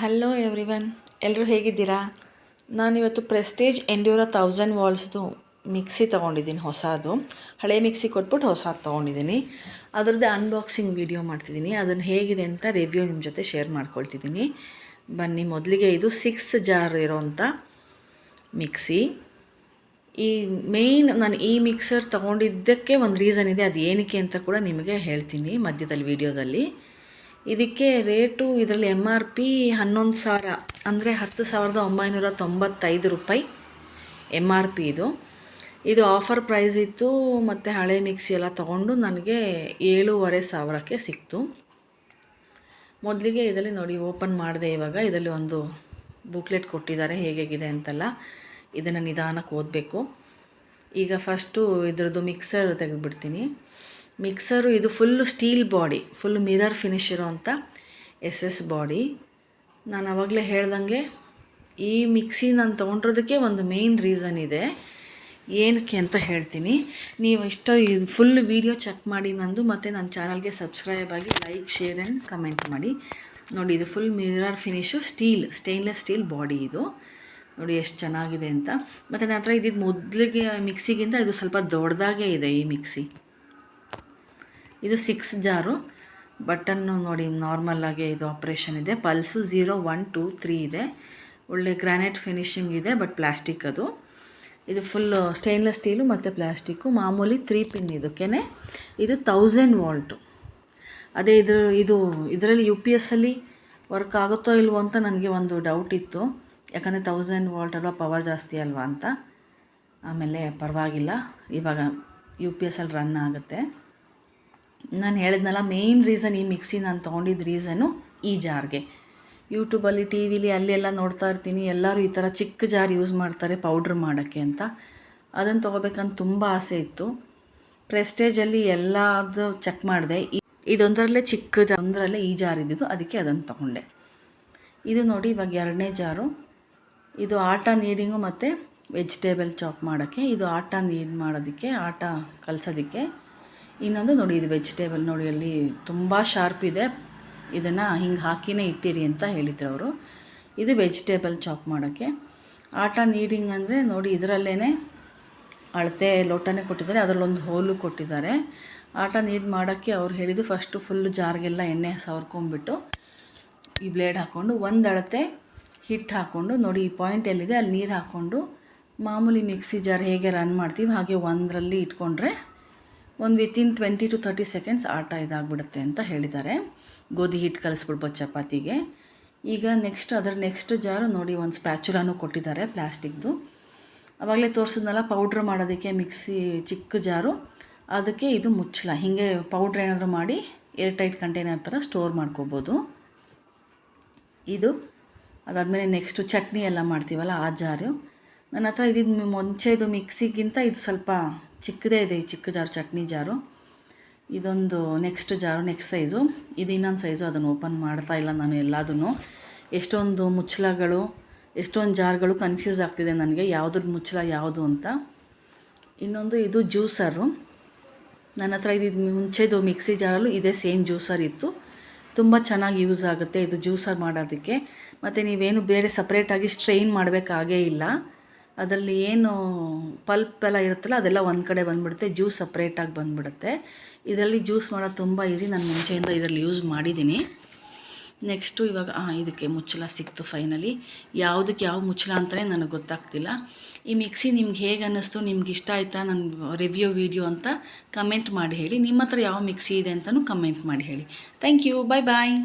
Hello everyone, ಎಲ್ಲರೂ ಹೇಗಿದ್ದೀರಾ? ನಾನಿವತ್ತು ಪ್ರೆಸ್ಟೀಜ್ ಎಂಡ್ಯೂರಾ 1000 ವಾಲ್ಸ್ದು ಮಿಕ್ಸಿ ತೊಗೊಂಡಿದ್ದೀನಿ. ಹೊಸದು ಹಳೆ ಮಿಕ್ಸಿ ಕೊಟ್ಬಿಟ್ಟು ಹೊಸದು ತೊಗೊಂಡಿದ್ದೀನಿ. ಅದರದ್ದೇ ಅನ್ಬಾಕ್ಸಿಂಗ್ ವಿಡಿಯೋ ಮಾಡ್ತಿದ್ದೀನಿ. ಅದನ್ನು ಹೇಗಿದೆ ಅಂತ ರಿವ್ಯೂ ನಿಮ್ಮ ಜೊತೆ ಶೇರ್ ಮಾಡ್ಕೊಳ್ತಿದ್ದೀನಿ. ಬನ್ನಿ, ಮೊದಲಿಗೆ ಇದು 6 ಜಾರ್ ಇರೋವಂಥ ಮಿಕ್ಸಿ. ಈ ನಾನು ಈ ಮಿಕ್ಸರ್ ತೊಗೊಂಡಿದ್ದಕ್ಕೆ ಒಂದು ರೀಸನ್ ಇದೆ, ಅದು ಏನಕ್ಕೆ ಅಂತ ಕೂಡ ನಿಮಗೆ ಹೇಳ್ತೀನಿ ಮಧ್ಯದಲ್ಲಿ ವಿಡಿಯೋದಲ್ಲಿ. ಇದಕ್ಕೆ ರೇಟು ಇದರಲ್ಲಿ MRP 11,000 ಅಂದರೆ 10,995 ರೂಪಾಯಿ MRP. ಇದು ಆಫರ್ ಪ್ರೈಸ್ ಇತ್ತು. ಮತ್ತು ಹಳೆ ಮಿಕ್ಸಿ ಎಲ್ಲ ತೊಗೊಂಡು ನನಗೆ 7,500ಕ್ಕೆ ಸಿಕ್ತು. ಮೊದಲಿಗೆ ಇದರಲ್ಲಿ ನೋಡಿ, ಓಪನ್ ಮಾಡಿದೆ. ಇವಾಗ ಇದರಲ್ಲಿ ಒಂದು ಬುಕ್ಲೆಟ್ ಕೊಟ್ಟಿದ್ದಾರೆ ಹೇಗಿದೆ ಅಂತೆಲ್ಲ. ಇದನ್ನು ನಿಧಾನಕ್ಕೆ ಓದಬೇಕು. ಈಗ ಫಸ್ಟು ಇದರದ್ದು ಮಿಕ್ಸರ್ ತೆಗೆದುಬಿಡ್ತೀನಿ. ಮಿಕ್ಸರು ಇದು full steel body, full mirror finish ಇರೋವಂಥ SS ಬಾಡಿ. ನಾನು ಆವಾಗಲೇ ಹೇಳ್ದಂಗೆ ಈ ಮಿಕ್ಸಿ ನಾನು ತೊಗೊಂಡಿರೋದಕ್ಕೆ ಒಂದು ಮೇಯ್ನ್ ರೀಸನ್ ಇದೆ. ಏನಕ್ಕೆ ಅಂತ ಹೇಳ್ತೀನಿ. ನೀವು ಇದು ಫುಲ್ ವೀಡಿಯೋ ಚೆಕ್ ಮಾಡಿ ನಂದು, ಮತ್ತು ನನ್ನ ಚಾನಲ್ಗೆ ಸಬ್ಸ್ಕ್ರೈಬ್ ಆಗಿ ಲೈಕ್, ಶೇರ್ ಆ್ಯಂಡ್ ಕಮೆಂಟ್ ಮಾಡಿ. ನೋಡಿ, ಇದು full mirror finish stainless steel body. ಇದು ನೋಡಿ ಎಷ್ಟು ಚೆನ್ನಾಗಿದೆ ಅಂತ. ಮತ್ತು ನನ್ನ ಹತ್ರ ಇದ್ದಿದ್ದು ಮೊದಲಿಗೆ ಮಿಕ್ಸಿಗಿಂತ ಇದು ಸ್ವಲ್ಪ ದೊಡ್ಡದಾಗೇ ಇದೆ ಈ ಮಿಕ್ಸಿ. ಇದು 6 ಜಾರು. ಬಟನ್ನು ನೋಡಿ, ನಾರ್ಮಲ್ಲಾಗೆ ಇದು ಆಪ್ರೇಷನ್ ಇದೆ. ಪಲ್ಸು 0, 1, 2, 3 ಇದೆ. ಒಳ್ಳೆ ಗ್ರಾನೈಟ್ ಫಿನಿಶಿಂಗ್ ಇದೆ, ಬಟ್ ಪ್ಲಾಸ್ಟಿಕ್ ಅದು. ಇದು ಫುಲ್ಲು ಸ್ಟೇನ್ಲೆಸ್ ಸ್ಟೀಲು ಮತ್ತು ಪ್ಲಾಸ್ಟಿಕ್ಕು. ಮಾಮೂಲಿ 3 ಪಿನ್ ಇದಕ್ಕೇ. ಇದು 1000 ವಾಲ್ಟು. ಅದೇ ಇದರಲ್ಲಿ UPS ವರ್ಕ್ ಆಗುತ್ತೋ ಇಲ್ವೋ ಅಂತ ನನಗೆ ಒಂದು ಡೌಟ್ ಇತ್ತು. ಯಾಕಂದರೆ 1000 ವಾಲ್ಟ್ ಅಲ್ವಾ, ಪವರ್ ಜಾಸ್ತಿ ಅಲ್ವಾ ಅಂತ. ಆಮೇಲೆ ಪರವಾಗಿಲ್ಲ, ಇವಾಗ UPS ರನ್ ಆಗುತ್ತೆ. ನಾನು ಹೇಳಿದ್ನಲ್ಲ, ಮೇಯ್ನ್ ರೀಸನ್ ಈ ಮಿಕ್ಸಿ ನಾನು ತೊಗೊಂಡಿದ್ದ ರೀಸನು ಈ ಜಾರ್ಗೆ. ಯೂಟ್ಯೂಬಲ್ಲಿ, ಟಿ ವಿಲಿ ಅಲ್ಲೆಲ್ಲ ನೋಡ್ತಾ ಇರ್ತೀನಿ, ಎಲ್ಲರೂ ಈ ಥರ ಚಿಕ್ಕ ಜಾರ್ ಯೂಸ್ ಮಾಡ್ತಾರೆ ಪೌಡ್ರ್ ಮಾಡೋಕ್ಕೆ ಅಂತ. ಅದನ್ನು ತೊಗೋಬೇಕಂತ ತುಂಬ ಆಸೆ ಇತ್ತು. ಪ್ರೆಸ್ಟೇಜಲ್ಲಿ ಎಲ್ಲದು ಚೆಕ್ ಮಾಡಿದೆ. ಇದೊಂದರಲ್ಲೇ ಚಿಕ್ಕ ಒಂದರಲ್ಲೇ ಈ ಜಾರ್ ಇದ್ದಿದ್ದು, ಅದಕ್ಕೆ ಅದನ್ನು ತೊಗೊಂಡೆ. ಇದು ನೋಡಿ, ಇವಾಗ 2ನೇ ಜಾರು. ಇದು ಆಟ ನೀಡಿಂಗು ಮತ್ತು ವೆಜಿಟೇಬಲ್ ಚಾಪ್ ಮಾಡೋಕ್ಕೆ. ಇದು ಆಟ ನೀಡ್ ಮಾಡೋದಕ್ಕೆ, ಆಟ ಕಲಸೋದಕ್ಕೆ. ಇನ್ನೊಂದು ನೋಡಿ, ಇದು ವೆಜಿಟೇಬಲ್. ನೋಡಿ, ಅಲ್ಲಿ ತುಂಬ ಶಾರ್ಪ್ ಇದೆ. ಇದನ್ನು ಹಿಂಗೆ ಹಾಕಿನೇ ಇಟ್ಟಿರಿ ಅಂತ ಹೇಳಿದ್ರು ಅವರು. ಇದು ವೆಜಿಟೇಬಲ್ ಚಾಪ್ ಮಾಡೋಕ್ಕೆ. ಆಟ ನೀಡಿಂಗ್ ಅಂದರೆ ನೋಡಿ, ಇದರಲ್ಲೇ ಅಳತೆ ಲೋಟನೇ ಕೊಟ್ಟಿದ್ದಾರೆ, ಅದರಲ್ಲೊಂದು ಹೋಲು ಕೊಟ್ಟಿದ್ದಾರೆ. ಆಟ ನೀಡ್ ಮಾಡೋಕ್ಕೆ ಅವ್ರು ಹೇಳಿದ್ದು ಫಸ್ಟು ಫುಲ್ಲು ಜಾರ್ಗೆಲ್ಲ ಎಣ್ಣೆ ಸವರ್ಕೊಂಡ್ಬಿಟ್ಟು ಈ ಬ್ಲೇಡ್ ಹಾಕ್ಕೊಂಡು ಒಂದು ಅಳತೆ ಹಿಟ್ಟು ಹಾಕ್ಕೊಂಡು, ನೋಡಿ ಈ ಪಾಯಿಂಟ್ ಎಲ್ಲಿದೆ ಅಲ್ಲಿ ನೀರು ಹಾಕ್ಕೊಂಡು, ಮಾಮೂಲಿ ಮಿಕ್ಸಿ ಜಾರ್ ಹೇಗೆ ರನ್ ಮಾಡ್ತೀವಿ ಹಾಗೆ ಒಂದರಲ್ಲಿ ಇಟ್ಕೊಂಡ್ರೆ ಒಂದು ವಿತಿನ್ 20 to 30 ಸೆಕೆಂಡ್ಸ್ ಆಟ ಇದಾಗ್ಬಿಡುತ್ತೆ ಅಂತ ಹೇಳಿದ್ದಾರೆ. ಗೋಧಿ ಹಿಟ್ಟು ಕಲಿಸ್ಬಿಡ್ಬೋದು ಚಪಾತಿಗೆ. ಈಗ ನೆಕ್ಸ್ಟ್ ಜಾರು ನೋಡಿ, ಒಂದು ಸ್ಪ್ಯಾಚುಲಾನು ಕೊಟ್ಟಿದ್ದಾರೆ ಪ್ಲಾಸ್ಟಿಕ್ದು. ಆವಾಗಲೇ ತೋರಿಸಿದ್ನಲ್ಲ ಪೌಡ್ರ್ ಮಾಡೋದಕ್ಕೆ ಮಿಕ್ಸಿ ಚಿಕ್ಕ ಜಾರು, ಅದಕ್ಕೆ ಇದು ಮುಚ್ಚಳ. ಹೀಗೆ ಪೌಡ್ರ್ ಏನಾದರೂ ಮಾಡಿ ಏರ್ ಟೈಟ್ ಕಂಟೈನರ್ ಥರ ಸ್ಟೋರ್ ಮಾಡ್ಕೋಬೋದು. ಇದು ಅದಾದಮೇಲೆ ನೆಕ್ಸ್ಟು ಚಟ್ನಿ ಎಲ್ಲ ಮಾಡ್ತೀವಲ್ಲ ಆ ಜಾರು. ನನ್ನ ಹತ್ರ ಇದ್ದಿದ್ದು ಮುಂಚೆದು ಮಿಕ್ಸಿಗಿಂತ ಇದು ಸ್ವಲ್ಪ ಚಿಕ್ಕದೇ ಇದೆ, ಈ ಚಿಕ್ಕ ಜಾರು ಚಟ್ನಿ ಜಾರು. ಇದೊಂದು ನೆಕ್ಸ್ಟ್ ಜಾರು, ನೆಕ್ಸ್ಟ್ ಸೈಜು. ಇದು ಇನ್ನೊಂದು ಸೈಜು, ಅದನ್ನು ಓಪನ್ ಮಾಡ್ತಾ ಇಲ್ಲ ನಾನು ಎಲ್ಲದೂ. ಎಷ್ಟೊಂದು ಮುಚ್ಚಳಗಳು, ಎಷ್ಟೊಂದು ಜಾರ್ಗಳು ಕನ್ಫ್ಯೂಸ್ ಆಗ್ತಿದೆ ನನಗೆ, ಯಾವುದ್ರದ್ದು ಮುಚ್ಚಳ ಯಾವುದು ಅಂತ. ಇನ್ನೊಂದು ಇದು ಜ್ಯೂಸರು. ನನ್ನ ಹತ್ರ ಇದ್ದಿದ್ದು ಮುಂಚೆದು ಮಿಕ್ಸಿ ಜಾರಲ್ಲೂ ಇದೇ ಸೇಮ್ ಜ್ಯೂಸರ್ ಇತ್ತು. ತುಂಬ ಚೆನ್ನಾಗಿ ಯೂಸ್ ಆಗುತ್ತೆ ಇದು ಜ್ಯೂಸರ್ ಮಾಡೋದಕ್ಕೆ. ಮತ್ತು ನೀವೇನು ಬೇರೆ ಸಪ್ರೇಟಾಗಿ ಸ್ಟ್ರೈನ್ ಮಾಡಬೇಕಾಗೇ ಇಲ್ಲ. ಅದರಲ್ಲಿ ಏನು ಪಲ್ಪ್ ಎಲ್ಲ ಇರುತ್ತಲ್ಲ ಅದೆಲ್ಲ ಒಂದು ಕಡೆ ಬಂದುಬಿಡುತ್ತೆ, ಜ್ಯೂಸ್ ಸಪ್ರೇಟಾಗಿ ಬಂದುಬಿಡುತ್ತೆ. ಇದರಲ್ಲಿ ಜ್ಯೂಸ್ ಮಾಡೋದು ತುಂಬ ಈಸಿ. ನಾನು ಮುಂಚೆಯಿಂದ ಇದರಲ್ಲಿ ಯೂಸ್ ಮಾಡಿದ್ದೀನಿ. ನೆಕ್ಸ್ಟು ಇವಾಗ ಇದಕ್ಕೆ ಮುಚ್ಚಳ ಸಿಕ್ತು ಫೈನಲಿ. ಯಾವುದಕ್ಕೆ ಯಾವ ಮುಚ್ಚಳ ಅಂತಲೇ ನನಗೆ ಗೊತ್ತಾಗ್ತಿಲ್ಲ. ಈ ಮಿಕ್ಸಿ ನಿಮ್ಗೆ ಹೇಗೆ ಅನ್ನಿಸ್ತು, ನಿಮ್ಗೆ ಇಷ್ಟ ಆಯಿತಾ ನನ್ನ ರಿವ್ಯೂ ವಿಡಿಯೋ ಅಂತ ಕಮೆಂಟ್ ಮಾಡಿ ಹೇಳಿ. ನಿಮ್ಮ ಹತ್ರ ಯಾವ ಮಿಕ್ಸಿ ಇದೆ ಅಂತಲೂ ಕಮೆಂಟ್ ಮಾಡಿ ಹೇಳಿ. Thank you, bye.